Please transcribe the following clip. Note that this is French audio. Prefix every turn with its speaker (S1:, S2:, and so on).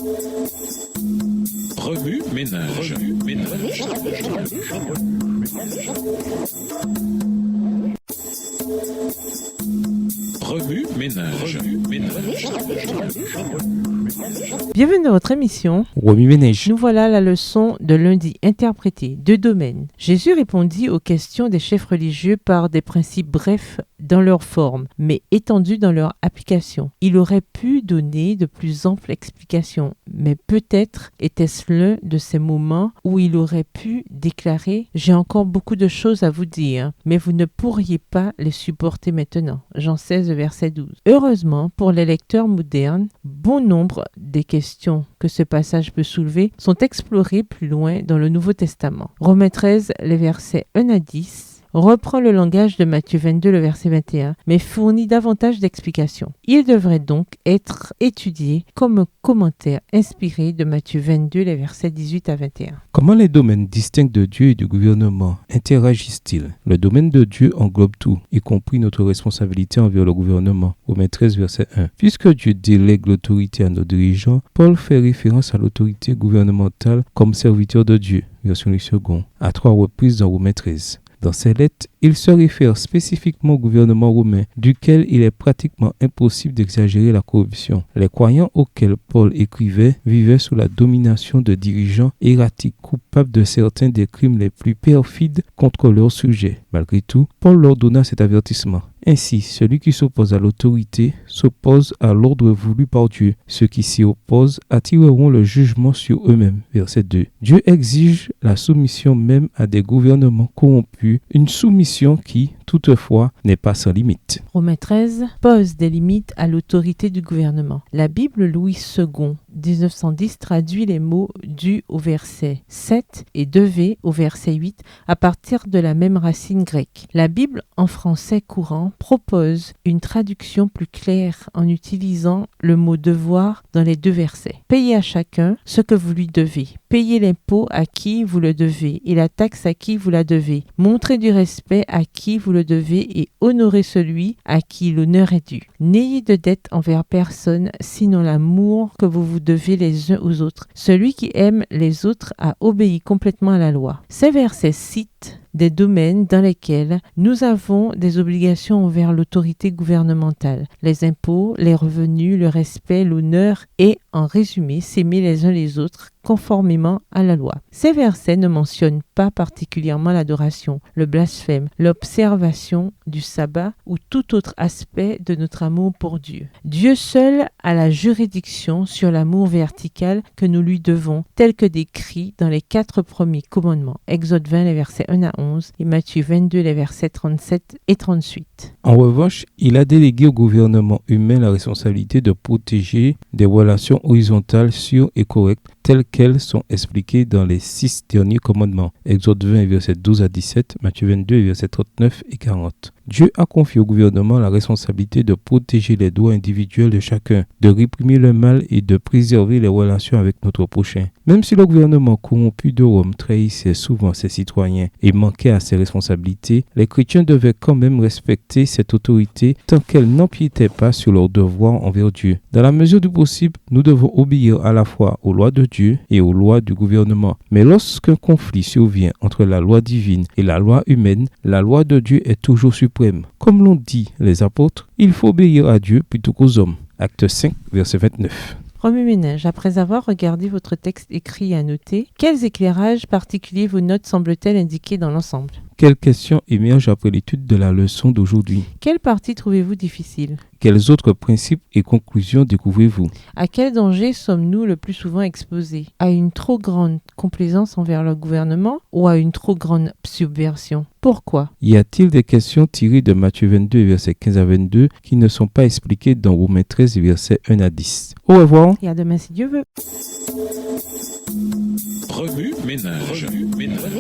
S1: Remue ménage. Remue ménage.
S2: Bienvenue dans votre émission.
S3: Remue ménage.
S2: Nous voilà à la leçon de lundi interprétée, 2 domaines. Jésus répondit aux questions des chefs religieux par des principes brefs dans leur forme, mais étendus dans leur application. Il aurait pu donner de plus amples explications, mais peut-être était-ce l'un de ces moments où il aurait pu déclarer « J'ai encore beaucoup de choses à vous dire, mais vous ne pourriez pas les supporter maintenant. » Jean 16, verset 12. Heureusement, pour les lecteurs modernes, bon nombre des questions que ce passage peut soulever sont explorées plus loin dans le Nouveau Testament. Romains 13, les versets 1 à 10, reprend le langage de Matthieu 22, le verset 21, mais fournit davantage d'explications. Il devrait donc être étudié comme un commentaire inspiré de Matthieu 22, les versets 18 à 21.
S3: Comment les domaines distincts de Dieu et du gouvernement interagissent-ils? Le domaine de Dieu englobe tout, y compris notre responsabilité envers le gouvernement. Romains 13, verset 1. Puisque Dieu délègue l'autorité à nos dirigeants, Paul fait référence à l'autorité gouvernementale comme serviteur de Dieu, version 2, à 3 reprises dans Romains 13. Dans ces lettres, il se réfère spécifiquement au gouvernement romain, duquel il est pratiquement impossible d'exagérer la corruption. Les croyants auxquels Paul écrivait vivaient sous la domination de dirigeants erratiques, coupables de certains des crimes les plus perfides contre leurs sujets. Malgré tout, Paul leur donna cet avertissement. Ainsi, celui qui s'oppose à l'autorité s'oppose à l'ordre voulu par Dieu. Ceux qui s'y opposent attireront le jugement sur eux-mêmes. Verset 2. Dieu exige la soumission même à des gouvernements corrompus, une soumission qui, toutefois, n'est pas sans limite.
S2: Romains 13 pose des limites à l'autorité du gouvernement. La Bible Louis II, 1910, traduit les mots dus au verset 7 et devait au verset 8 à partir de la même racine grecque. La Bible en français courant propose une traduction plus claire en utilisant le mot devoir dans les 2 versets. Payez à chacun ce que vous lui devez. Payez l'impôt à qui vous le devez et la taxe à qui vous la devez. Montrez du respect à qui vous le devez et honorez celui à qui l'honneur est dû. N'ayez de dette envers personne, sinon l'amour que vous vous devez les uns aux autres. Celui qui aime les autres a obéi complètement à la loi. Ces versets citent des domaines dans lesquels nous avons des obligations envers l'autorité gouvernementale, les impôts, les revenus, le respect, l'honneur et, en résumé, s'aimer les uns les autres conformément à la loi. Ces versets ne mentionnent pas particulièrement l'adoration, le blasphème, l'observation du sabbat ou tout autre aspect de notre amour pour Dieu. Dieu seul a la juridiction sur l'amour vertical que nous lui devons, tel que décrit dans les 4 premiers commandements. Exode 20, les versets 1 à 11 et Matthieu 22, les versets 37 et 38.
S3: En revanche, il a délégué au gouvernement humain la responsabilité de protéger des relations horizontales sûres et correctes telles qu'elles sont expliquées dans les 6 derniers commandements. Exode 20, versets 12 à 17, Matthieu 22, versets 39 et 40. Dieu a confié au gouvernement la responsabilité de protéger les droits individuels de chacun, de réprimer le mal et de préserver les relations avec notre prochain. Même si le gouvernement corrompu de Rome trahissait souvent ses citoyens et manquait à ses responsabilités, les chrétiens devaient quand même respecter cette autorité tant qu'elle n'empiétait pas sur leurs devoirs envers Dieu. Dans la mesure du possible, nous devons obéir à la fois aux lois de Dieu et aux lois du gouvernement. Mais lorsqu'un conflit survient entre la loi divine et la loi humaine, la loi de Dieu est toujours suprême. Comme l'ont dit les apôtres, il faut obéir à Dieu plutôt qu'aux hommes. Acte 5, verset 29.
S2: Remue ménage, après avoir regardé votre texte écrit et annoté, quels éclairages particuliers vos notes semblent-elles indiquer dans l'ensemble?
S3: Quelles questions émergent après l'étude de la leçon d'aujourd'hui?
S2: Quelle partie trouvez-vous difficile?
S3: Quels autres principes et conclusions découvrez-vous?
S2: À quel danger sommes-nous le plus souvent exposés? À une trop grande complaisance envers le gouvernement ou à une trop grande subversion? Pourquoi?
S3: Y a-t-il des questions tirées de Matthieu 22, versets 15 à 22 qui ne sont pas expliquées dans Romains 13, versets 1 à 10? Au revoir.
S2: Et à demain si Dieu veut.
S1: Remue ménage. Remue ménage.